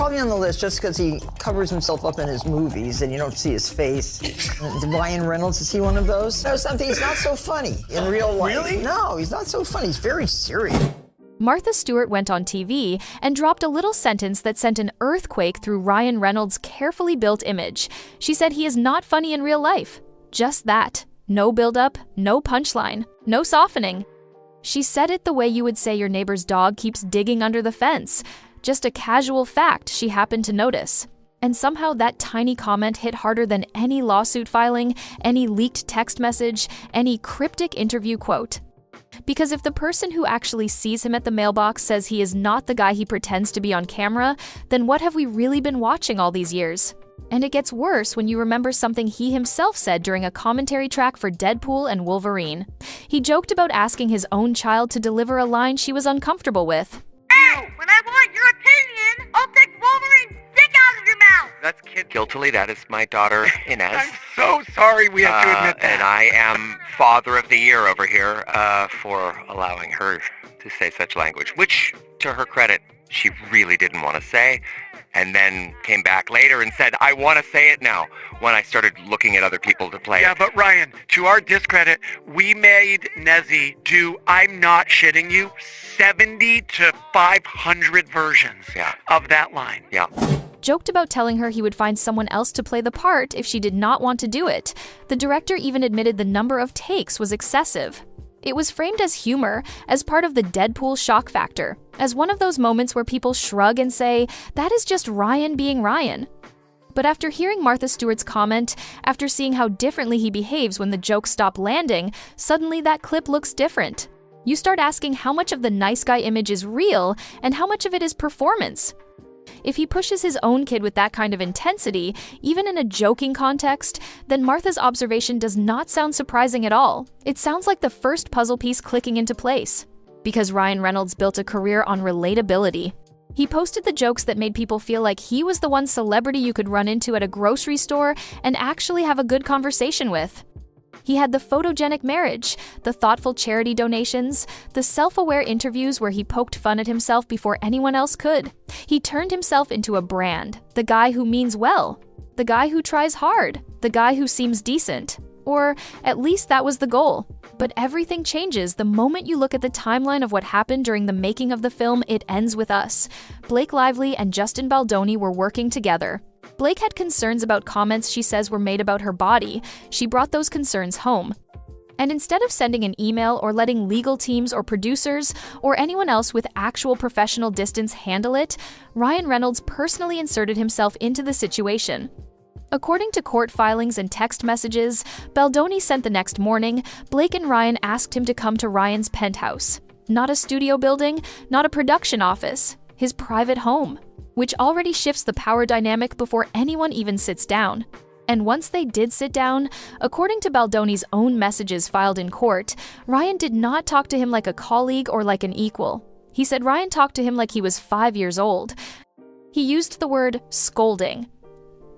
probably on the list just because he covers himself up in his movies and you don't see his face. Ryan Reynolds, is he one of those? No, something. He's not so funny in real life. Really? No, he's not so funny. He's very serious. Martha Stewart went on TV and dropped a little sentence that sent an earthquake through Ryan Reynolds' carefully built image. She said he is not funny in real life. Just that. No build-up, no punchline, no softening. She said it the way you would say your neighbor's dog keeps digging under the fence. Just a casual fact she happened to notice. And somehow that tiny comment hit harder than any lawsuit filing, any leaked text message, any cryptic interview quote. Because if the person who actually sees him at the mailbox says he is not the guy he pretends to be on camera, then what have we really been watching all these years? And it gets worse when you remember something he himself said during a commentary track for Deadpool and Wolverine. He joked about asking his own child to deliver a line she was uncomfortable with. Hey, when I want your opinion, I'll take Wolverine's dick out of your mouth! That's kid guiltily. That is my daughter, Inez. I'm so sorry we have to admit that. And I am Father of the Year over here for allowing her to say such language, which, to her credit, she really didn't want to say, and then came back later and said, I want to say it now, when I started looking at other people to play Yeah, it. but Ryan, to our discredit, we made Nezzy do I'm Not Shitting You 70 to 500 versions of that line. Yeah. Joked about telling her he would find someone else to play the part if she did not want to do it. The director even admitted the number of takes was excessive. It was framed as humor, as part of the Deadpool shock factor, as one of those moments where people shrug and say, that is just Ryan being Ryan. But after hearing Martha Stewart's comment, after seeing how differently he behaves when the jokes stop landing, suddenly that clip looks different. You start asking how much of the nice guy image is real and how much of it is performance. If he pushes his own kid with that kind of intensity, even in a joking context, then Martha's observation does not sound surprising at all. It sounds like the first puzzle piece clicking into place. Because Ryan Reynolds built a career on relatability. He posted the jokes that made people feel like he was the one celebrity you could run into at a grocery store and actually have a good conversation with. He had the photogenic marriage, the thoughtful charity donations, the self-aware interviews where he poked fun at himself before anyone else could. He turned himself into a brand, the guy who means well, the guy who tries hard, the guy who seems decent. Or at least that was the goal. But everything changes the moment you look at the timeline of what happened during the making of the film It Ends With Us. Blake Lively and Justin Baldoni were working together. Blake had concerns about comments she says were made about her body. She brought those concerns home. And instead of sending an email or letting legal teams or producers or anyone else with actual professional distance handle it, Ryan Reynolds personally inserted himself into the situation. According to court filings and text messages Baldoni sent the next morning, Blake and Ryan asked him to come to Ryan's penthouse. Not a studio building, not a production office, his private home, which already shifts the power dynamic before anyone even sits down. And once they did sit down, according to Baldoni's own messages filed in court, Ryan did not talk to him like a colleague or like an equal. He said Ryan talked to him like he was 5 years old. He used the word scolding.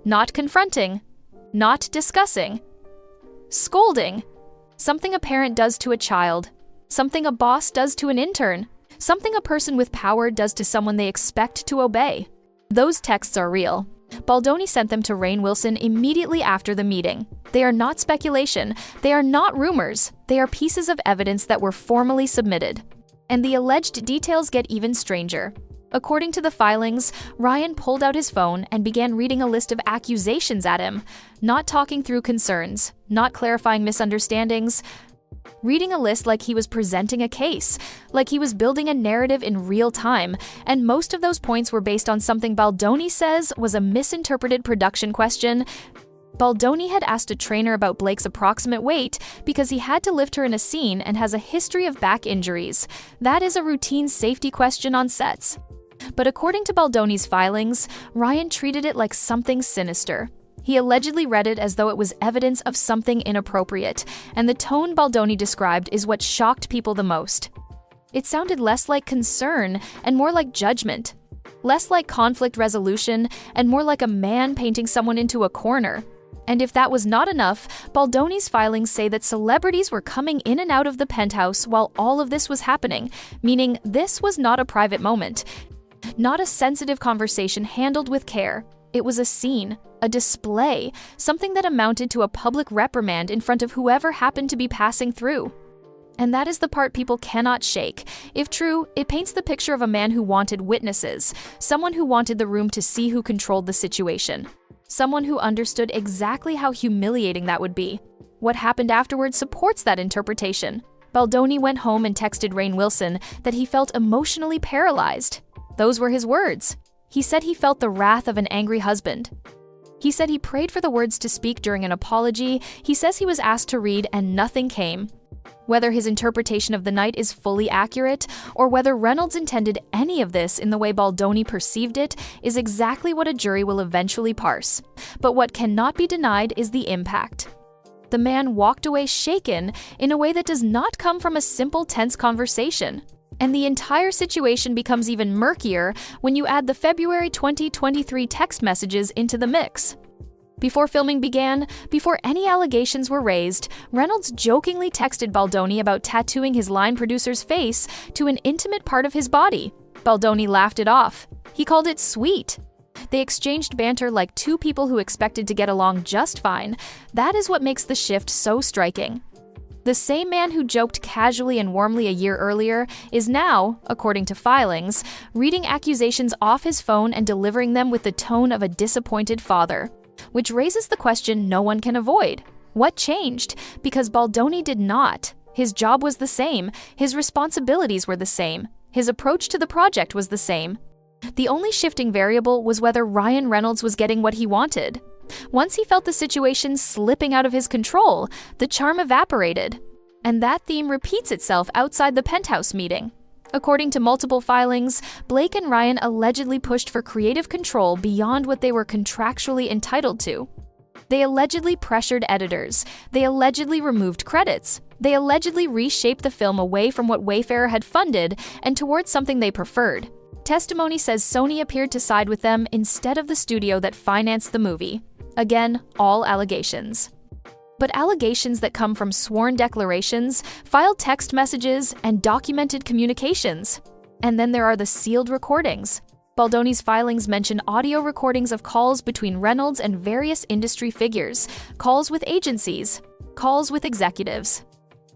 Not confronting. Not discussing. Scolding. Something a parent does to a child. Something a boss does to an intern. Something a person with power does to someone they expect to obey. Those texts are real. Baldoni sent them to Rainn Wilson immediately after the meeting. They are not speculation. They are not rumors. They are pieces of evidence that were formally submitted. And the alleged details get even stranger. According to the filings, Ryan pulled out his phone and began reading a list of accusations at him, not talking through concerns, not clarifying misunderstandings, reading a list like he was presenting a case, like he was building a narrative in real time, and most of those points were based on something Baldoni says was a misinterpreted production question. Baldoni had asked a trainer about Blake's approximate weight because he had to lift her in a scene and has a history of back injuries. That is a routine safety question on sets. But according to Baldoni's filings, Ryan treated it like something sinister. He allegedly read it as though it was evidence of something inappropriate, and the tone Baldoni described is what shocked people the most. It sounded less like concern and more like judgment, less like conflict resolution and more like a man painting someone into a corner. And if that was not enough, Baldoni's filings say that celebrities were coming in and out of the penthouse while all of this was happening, meaning this was not a private moment. Not a sensitive conversation handled with care. It was a scene, a display, something that amounted to a public reprimand in front of whoever happened to be passing through. And that is the part people cannot shake. If true, it paints the picture of a man who wanted witnesses, someone who wanted the room to see who controlled the situation, someone who understood exactly how humiliating that would be. What happened afterwards supports that interpretation. Baldoni went home and texted Rainn Wilson that he felt emotionally paralyzed. Those were his words. He said he felt the wrath of an angry husband. He said he prayed for the words to speak during an apology. He says he was asked to read and nothing came. Whether his interpretation of the night is fully accurate, or whether Reynolds intended any of this in the way Baldoni perceived it, is exactly what a jury will eventually parse. But what cannot be denied is the impact. The man walked away shaken in a way that does not come from a simple, tense conversation. And the entire situation becomes even murkier when you add the February 2023 text messages into the mix. Before filming began, before any allegations were raised, Reynolds jokingly texted Baldoni about tattooing his line producer's face to an intimate part of his body. Baldoni laughed it off. He called it sweet. They exchanged banter like two people who expected to get along just fine. That is what makes the shift so striking. The same man who joked casually and warmly a year earlier is now, according to filings, reading accusations off his phone and delivering them with the tone of a disappointed father. Which raises the question no one can avoid. What changed? Because Baldoni did not. His job was the same. His responsibilities were the same. His approach to the project was the same. The only shifting variable was whether Ryan Reynolds was getting what he wanted. Once he felt the situation slipping out of his control, the charm evaporated. And that theme repeats itself outside the penthouse meeting. According to multiple filings, Blake and Ryan allegedly pushed for creative control beyond what they were contractually entitled to. They allegedly pressured editors. They allegedly removed credits. They allegedly reshaped the film away from what Wayfarer had funded and towards something they preferred. Testimony says Sony appeared to side with them instead of the studio that financed the movie. Again, all allegations. But allegations that come from sworn declarations, filed text messages, and documented communications. And then there are the sealed recordings. Baldoni's filings mention audio recordings of calls between Reynolds and various industry figures, calls with agencies, calls with executives.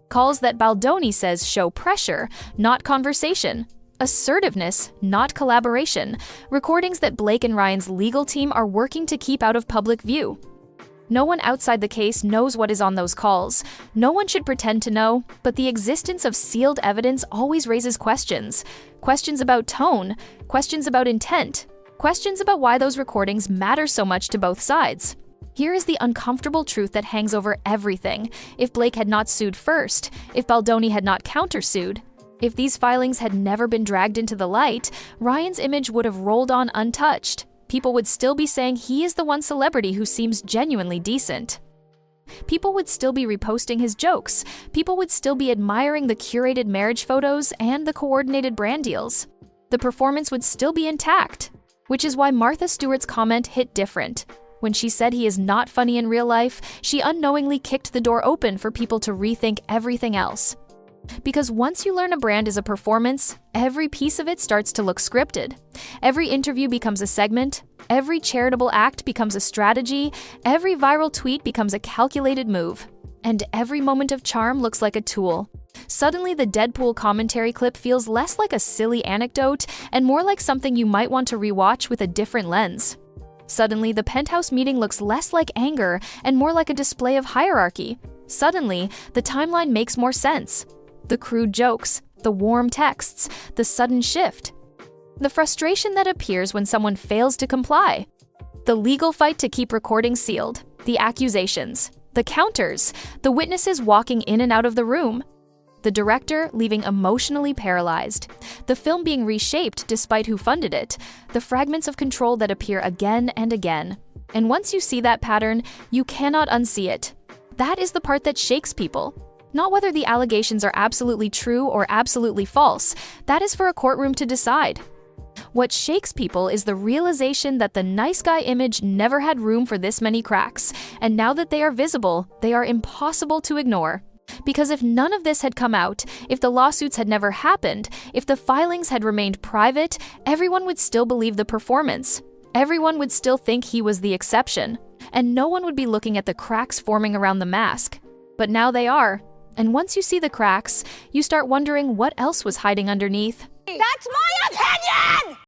Calls that Baldoni says show pressure, not conversation. Assertiveness, not collaboration. Recordings that Blake and Ryan's legal team are working to keep out of public view. No one outside the case knows what is on those calls. No one should pretend to know, but the existence of sealed evidence always raises questions. Questions about tone, questions about intent, questions about why those recordings matter so much to both sides. Here is the uncomfortable truth that hangs over everything. If Blake had not sued first, if Baldoni had not countersued, if these filings had never been dragged into the light, Ryan's image would have rolled on untouched. People would still be saying he is the one celebrity who seems genuinely decent. People would still be reposting his jokes. People would still be admiring the curated marriage photos and the coordinated brand deals. The performance would still be intact, which is why Martha Stewart's comment hit different. When she said he is not funny in real life, she unknowingly kicked the door open for people to rethink everything else. Because once you learn a brand is a performance, every piece of it starts to look scripted. Every interview becomes a segment, every charitable act becomes a strategy, every viral tweet becomes a calculated move, and every moment of charm looks like a tool. Suddenly, the Deadpool commentary clip feels less like a silly anecdote and more like something you might want to rewatch with a different lens. Suddenly, the penthouse meeting looks less like anger and more like a display of hierarchy. Suddenly, the timeline makes more sense. The crude jokes, the warm texts, the sudden shift. The frustration that appears when someone fails to comply. The legal fight to keep recordings sealed. The accusations. The counters. The witnesses walking in and out of the room. The director leaving emotionally paralyzed. The film being reshaped despite who funded it. The fragments of control that appear again and again. And once you see that pattern, you cannot unsee it. That is the part that shakes people. Not whether the allegations are absolutely true or absolutely false. That is for a courtroom to decide. What shakes people is the realization that the nice guy image never had room for this many cracks, and now that they are visible, they are impossible to ignore. Because if none of this had come out, if the lawsuits had never happened, if the filings had remained private, everyone would still believe the performance. Everyone would still think he was the exception, and no one would be looking at the cracks forming around the mask. But now they are. And once you see the cracks, you start wondering what else was hiding underneath. That's my opinion!